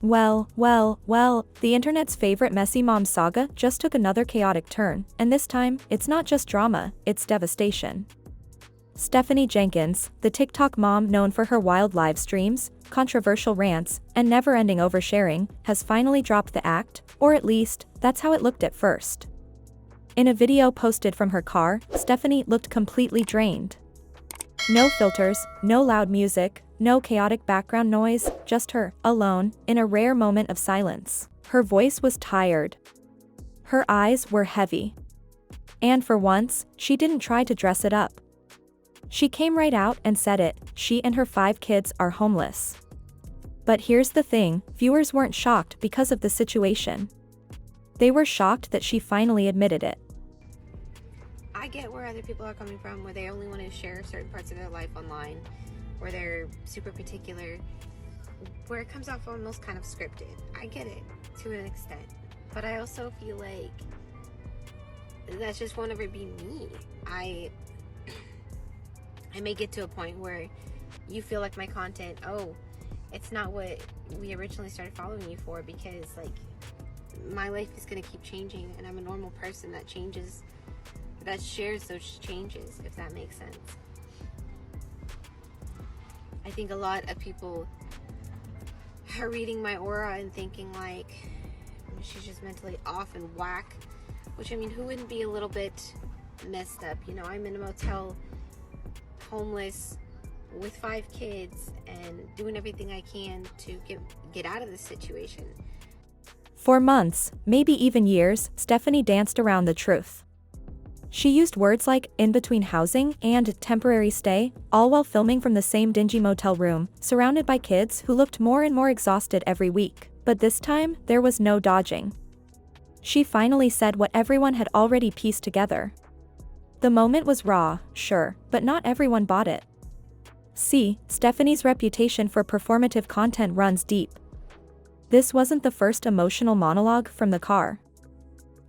Well, the internet's favorite messy mom saga just took another chaotic turn, and this time, it's not just drama, it's devastation. Stephanie Jenkins, the TikTok mom known for her wild live streams, controversial rants, and never-ending oversharing, has finally dropped the act, or at least, that's how it looked at first. In a video posted from her car, Stephanie looked completely drained. No filters, no loud music, no chaotic background noise, just her, alone, in a rare moment of silence. Her voice was tired. Her eyes were heavy. And for once, she didn't try to dress it up. She came right out and said it, she and her 5 kids are homeless. But here's the thing, viewers weren't shocked because of the situation. They were shocked that she finally admitted it. I get where other people are coming from, where they only want to share certain parts of their life online, where they're super particular, where it comes off almost kind of scripted. I get it, to an extent. But I also feel like that's just won't ever be me. I may get to a point where you feel like my content, oh, it's not what we originally started following you for, because like my life is going to keep changing, and I'm a normal person that changes, that shares those changes, if that makes sense. I think a lot of people are reading my aura and thinking like she's just mentally off and whack, which, I mean, who wouldn't be a little bit messed up? You know, I'm in a motel, homeless, with 5 kids, and doing everything I can to get out of this situation. For months, maybe even years, Stephanie danced around the truth. She used words like in-between housing and temporary stay, all while filming from the same dingy motel room, surrounded by kids who looked more and more exhausted every week. But this time, there was no dodging. She finally said what everyone had already pieced together. The moment was raw, sure, but not everyone bought it. See, Stephanie's reputation for performative content runs deep. This wasn't the first emotional monologue from the car.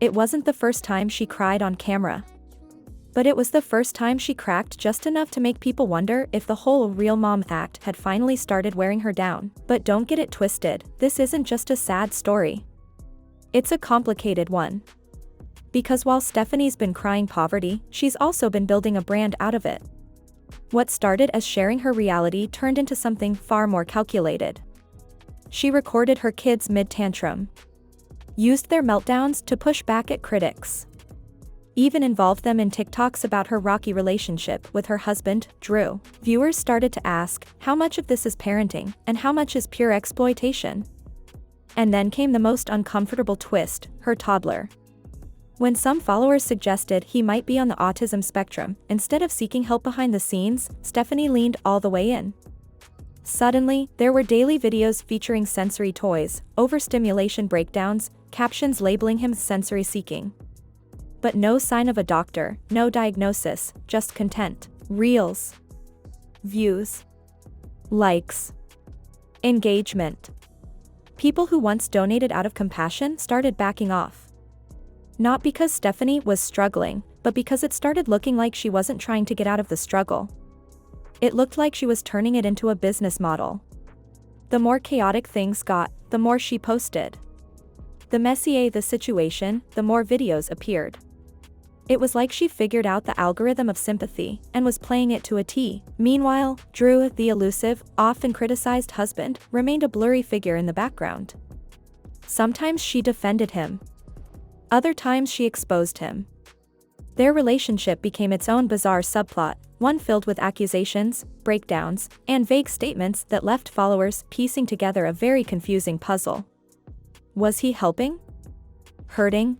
It wasn't the first time she cried on camera. But it was the first time she cracked just enough to make people wonder if the whole real mom act had finally started wearing her down. But don't get it twisted, this isn't just a sad story. It's a complicated one. Because while Stephanie's been crying poverty, she's also been building a brand out of it. What started as sharing her reality turned into something far more calculated. She recorded her kids' mid-tantrum, used their meltdowns to push back at critics, even involved them in TikToks about her rocky relationship with her husband, Drew. Viewers started to ask, how much of this is parenting, and how much is pure exploitation? And then came the most uncomfortable twist, her toddler. When some followers suggested he might be on the autism spectrum, instead of seeking help behind the scenes, Stephanie leaned all the way in. Suddenly, there were daily videos featuring sensory toys, overstimulation breakdowns, captions labeling him sensory-seeking. But no sign of a doctor, no diagnosis, just content, reels, views, likes, engagement. People who once donated out of compassion started backing off. Not because Stephanie was struggling, but because it started looking like she wasn't trying to get out of the struggle. It looked like she was turning it into a business model. The more chaotic things got, the more she posted. The messier the situation, the more videos appeared. It was like she figured out the algorithm of sympathy, and was playing it to a T. Meanwhile, Drew, the elusive, often criticized husband, remained a blurry figure in the background. Sometimes she defended him. Other times she exposed him. Their relationship became its own bizarre subplot, one filled with accusations, breakdowns, and vague statements that left followers piecing together a very confusing puzzle. Was he helping? Hurting?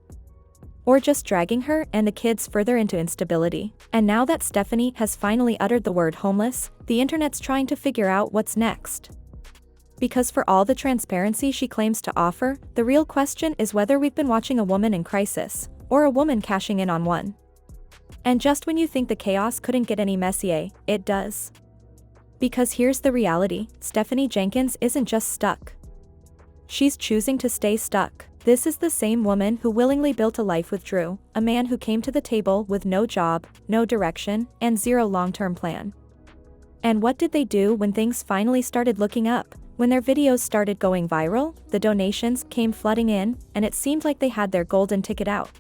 Or just dragging her and the kids further into instability? And now that Stephanie has finally uttered the word homeless, the internet's trying to figure out what's next. Because for all the transparency she claims to offer, the real question is whether we've been watching a woman in crisis, or a woman cashing in on one. And just when you think the chaos couldn't get any messier, it does. Because here's the reality, Stephanie Jenkins isn't just stuck. She's choosing to stay stuck. This is the same woman who willingly built a life with Drew, a man who came to the table with no job, no direction, and zero long-term plan. And what did they do when things finally started looking up? When their videos started going viral, the donations came flooding in, and it seemed like they had their golden ticket out.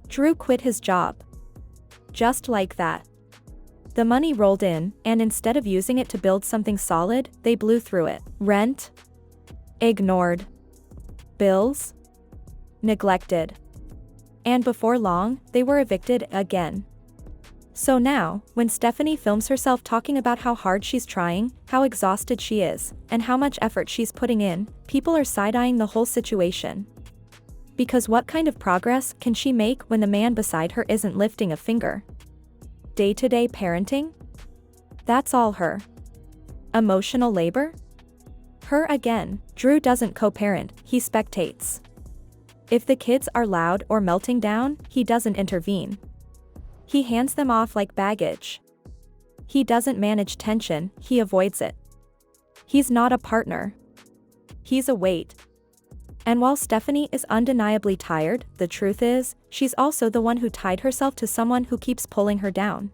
Drew quit his job. Just like that. The money rolled in, and instead of using it to build something solid, they blew through it. Rent? Ignored. Bills? Neglected. And before long, they were evicted again. So now, when Stephanie films herself talking about how hard she's trying, how exhausted she is, and how much effort she's putting in, people are side-eyeing the whole situation. Because what kind of progress can she make when the man beside her isn't lifting a finger? Day-to-day parenting? That's all her. Emotional labor? Her again. Drew doesn't co-parent, he spectates. If the kids are loud or melting down, he doesn't intervene. He hands them off like baggage. He doesn't manage tension, he avoids it. He's not a partner. He's a weight. And while Stephanie is undeniably tired, the truth is, she's also the one who tied herself to someone who keeps pulling her down.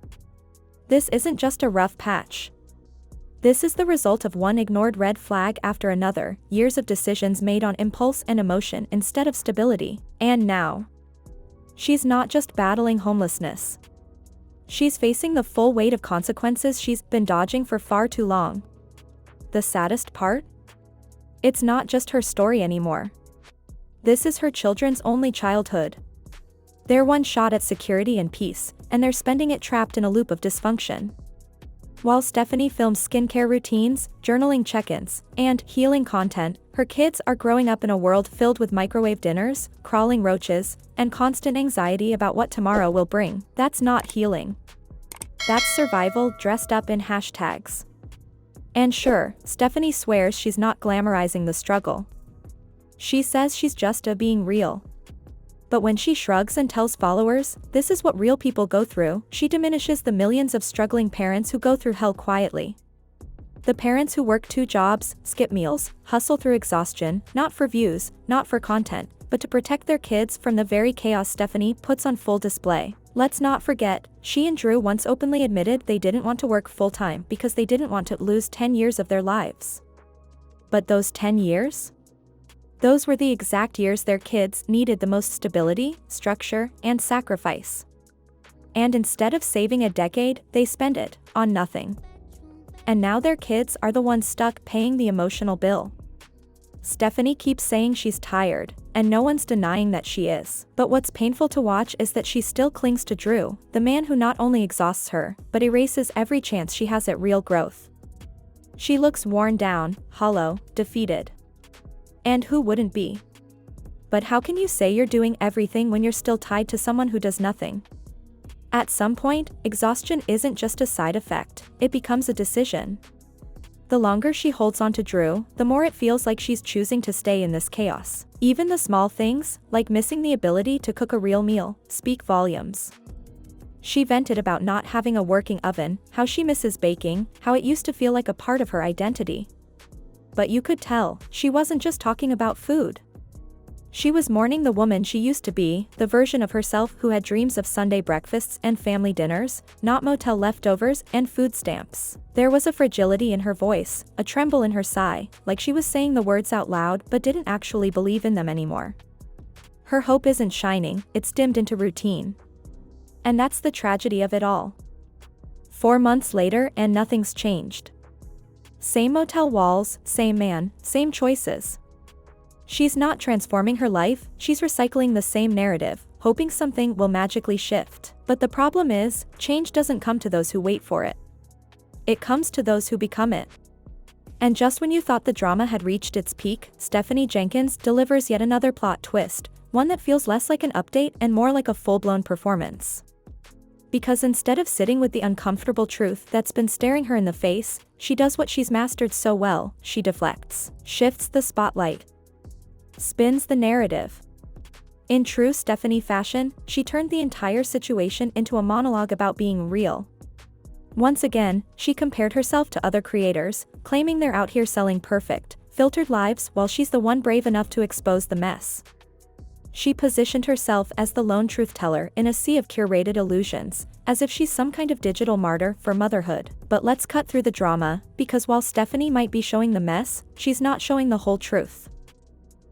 This isn't just a rough patch. This is the result of one ignored red flag after another, years of decisions made on impulse and emotion instead of stability. And now, she's not just battling homelessness. She's facing the full weight of consequences she's been dodging for far too long. The saddest part? It's not just her story anymore. This is her children's only childhood. They're one shot at security and peace, and they're spending it trapped in a loop of dysfunction. While Stephanie films skincare routines, journaling check-ins, and healing content, her kids are growing up in a world filled with microwave dinners, crawling roaches, and constant anxiety about what tomorrow will bring. That's not healing. That's survival dressed up in hashtags. And sure, Stephanie swears she's not glamorizing the struggle. She says she's just being real. But when she shrugs and tells followers, this is what real people go through, she diminishes the millions of struggling parents who go through hell quietly. The parents who work 2 jobs, skip meals, hustle through exhaustion, not for views, not for content, but to protect their kids from the very chaos Stephanie puts on full display. Let's not forget, she and Drew once openly admitted they didn't want to work full-time because they didn't want to lose 10 years of their lives. But those 10 years? Those were the exact years their kids needed the most stability, structure, and sacrifice. And instead of saving a decade, they spend it on nothing. And now their kids are the ones stuck paying the emotional bill. Stephanie keeps saying she's tired, and no one's denying that she is. But what's painful to watch is that she still clings to Drew, the man who not only exhausts her, but erases every chance she has at real growth. She looks worn down, hollow, defeated. And who wouldn't be? But how can you say you're doing everything when you're still tied to someone who does nothing? At some point, exhaustion isn't just a side effect, it becomes a decision. The longer she holds on to Drew, the more it feels like she's choosing to stay in this chaos. Even the small things, like missing the ability to cook a real meal, speak volumes. She vented about not having a working oven, how she misses baking, how it used to feel like a part of her identity. But you could tell, she wasn't just talking about food. She was mourning the woman she used to be, the version of herself who had dreams of Sunday breakfasts and family dinners, not motel leftovers and food stamps. There was a fragility in her voice, a tremble in her sigh, like she was saying the words out loud but didn't actually believe in them anymore. Her hope isn't shining, it's dimmed into routine. And that's the tragedy of it all. 4 months later and nothing's changed. Same motel walls, same man, same choices. She's not transforming her life, she's recycling the same narrative, hoping something will magically shift. But the problem is, change doesn't come to those who wait for it. It comes to those who become it. And just when you thought the drama had reached its peak, Stephanie Jenkins delivers yet another plot twist, one that feels less like an update and more like a full-blown performance. Because instead of sitting with the uncomfortable truth that's been staring her in the face, she does what she's mastered so well, she deflects, shifts the spotlight, spins the narrative. In true Stephanie fashion, she turned the entire situation into a monologue about being real. Once again, she compared herself to other creators, claiming they're out here selling perfect, filtered lives while she's the one brave enough to expose the mess. She positioned herself as the lone truth-teller in a sea of curated illusions, as if she's some kind of digital martyr for motherhood. But let's cut through the drama, because while Stephanie might be showing the mess, she's not showing the whole truth.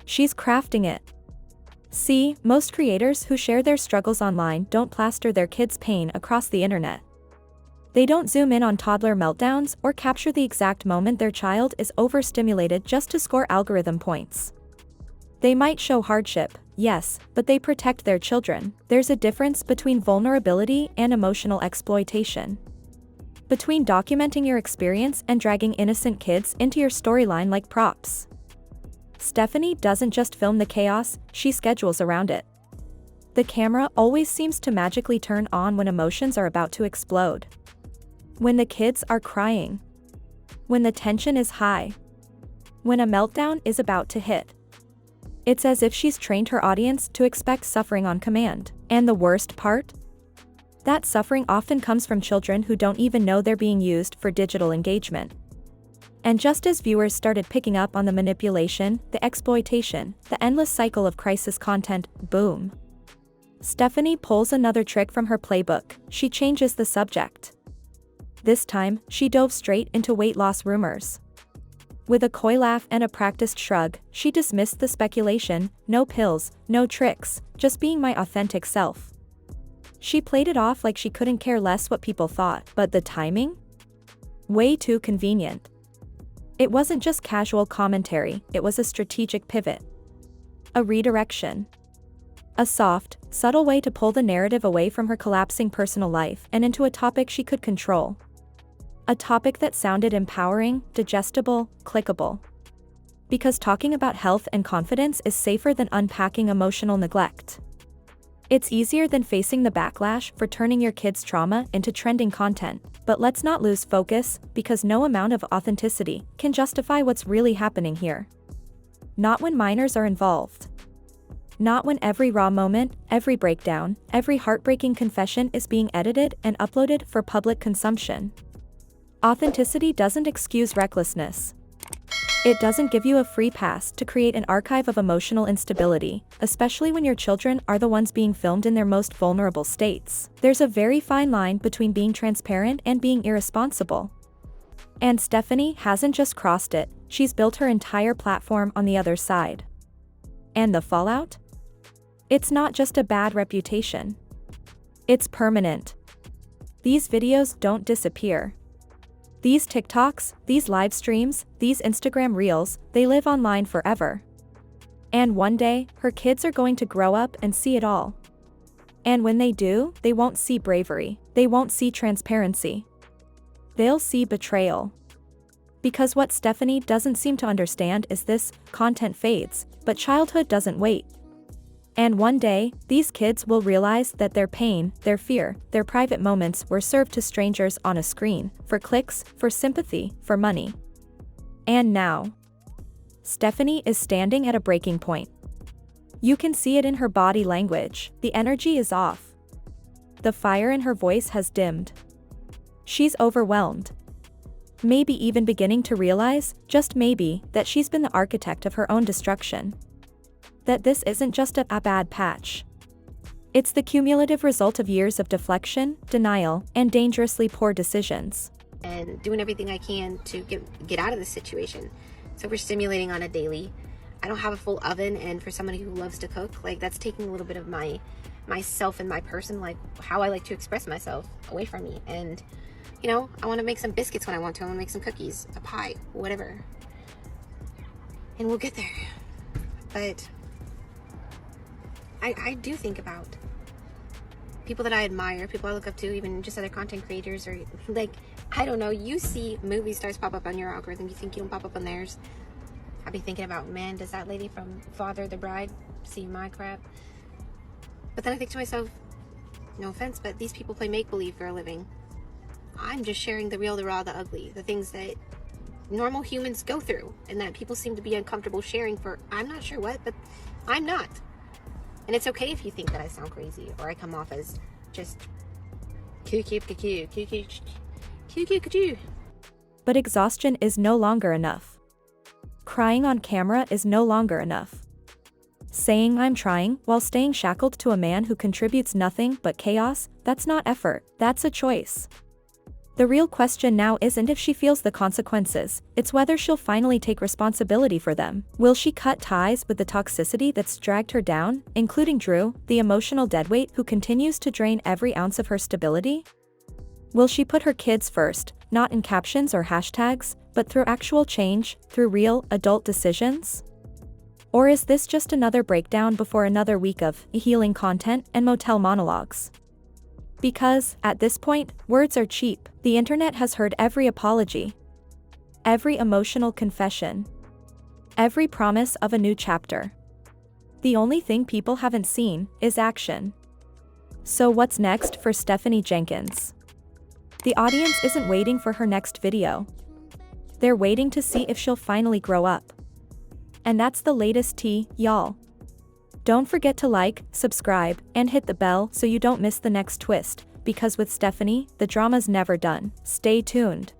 She's crafting it. See, most creators who share their struggles online don't plaster their kids' pain across the internet. They don't zoom in on toddler meltdowns or capture the exact moment their child is overstimulated just to score algorithm points. They might show hardship, yes, but they protect their children. There's a difference between vulnerability and emotional exploitation. Between documenting your experience and dragging innocent kids into your storyline like props. Stephanie doesn't just film the chaos, she schedules around it. The camera always seems to magically turn on when emotions are about to explode. When the kids are crying. When the tension is high. When a meltdown is about to hit. It's as if she's trained her audience to expect suffering on command. And the worst part? That suffering often comes from children who don't even know they're being used for digital engagement. And just as viewers started picking up on the manipulation, the exploitation, the endless cycle of crisis content, boom. Stephanie pulls another trick from her playbook. She changes the subject. This time, she dove straight into weight loss rumors. With a coy laugh and a practiced shrug, she dismissed the speculation, no pills, no tricks, just being my authentic self. She played it off like she couldn't care less what people thought, but the timing? Way too convenient. It wasn't just casual commentary, it was a strategic pivot. A redirection. A soft, subtle way to pull the narrative away from her collapsing personal life and into a topic she could control. A topic that sounded empowering, digestible, clickable. Because talking about health and confidence is safer than unpacking emotional neglect. It's easier than facing the backlash for turning your kids' trauma into trending content. But let's not lose focus, because no amount of authenticity can justify what's really happening here. Not when minors are involved. Not when every raw moment, every breakdown, every heartbreaking confession is being edited and uploaded for public consumption. Authenticity doesn't excuse recklessness. It doesn't give you a free pass to create an archive of emotional instability, especially when your children are the ones being filmed in their most vulnerable states. There's a very fine line between being transparent and being irresponsible. And Stephanie hasn't just crossed it, she's built her entire platform on the other side. And the fallout? It's not just a bad reputation. It's permanent. These videos don't disappear. These TikToks, these live streams, these Instagram reels, they live online forever. And one day, her kids are going to grow up and see it all. And when they do, they won't see bravery. They won't see transparency. They'll see betrayal. Because what Stephanie doesn't seem to understand is this: content fades, but childhood doesn't wait. And one day, these kids will realize that their pain, their fear, their private moments were served to strangers on a screen, for clicks, for sympathy, for money. And now, Stephanie is standing at a breaking point. You can see it in her body language. The energy is off. The fire in her voice has dimmed. She's overwhelmed. Maybe even beginning to realize, just maybe, that she's been the architect of her own destruction. That this isn't just a bad patch. It's the cumulative result of years of deflection, denial, and dangerously poor decisions. And doing everything I can to get out of this situation. So we're stimulating on a daily. I don't have a full oven, and for somebody who loves to cook, like, that's taking a little bit of myself and my person, like how I like to express myself, away from me. And you know, I want to make some biscuits when I want to. I want to make some cookies, a pie, whatever. And we'll get there. But I do think about people that I admire, people I look up to, even just other content creators, or like, I don't know, you see movie stars pop up on your algorithm, you think you don't pop up on theirs. I'll be thinking about, man, does that lady from Father the Bride see my crap? But then I think to myself, no offense, but these people play make-believe for a living. I'm just sharing the real, the raw, the ugly, the things that normal humans go through, and that people seem to be uncomfortable sharing for, I'm not sure what, but I'm not. And it's okay if you think that I sound crazy, or I come off as just cuckoo. But exhaustion is no longer enough. Crying on camera is no longer enough. Saying I'm trying while staying shackled to a man who contributes nothing but chaos, that's not effort, that's a choice. The real question now isn't if she feels the consequences, it's whether she'll finally take responsibility for them. Will she cut ties with the toxicity that's dragged her down, including Drew, the emotional deadweight who continues to drain every ounce of her stability? Will she put her kids first, not in captions or hashtags, but through actual change, through real, adult decisions? Or is this just another breakdown before another week of healing content and motel monologues? Because, at this point, words are cheap. The internet has heard every apology, every emotional confession, every promise of a new chapter. The only thing people haven't seen is action. So what's next for Stephanie Jenkins? The audience isn't waiting for her next video. They're waiting to see if she'll finally grow up. And that's the latest tea, y'all. Don't forget to like, subscribe, and hit the bell so you don't miss the next twist, because with Stephanie, the drama's never done. Stay tuned.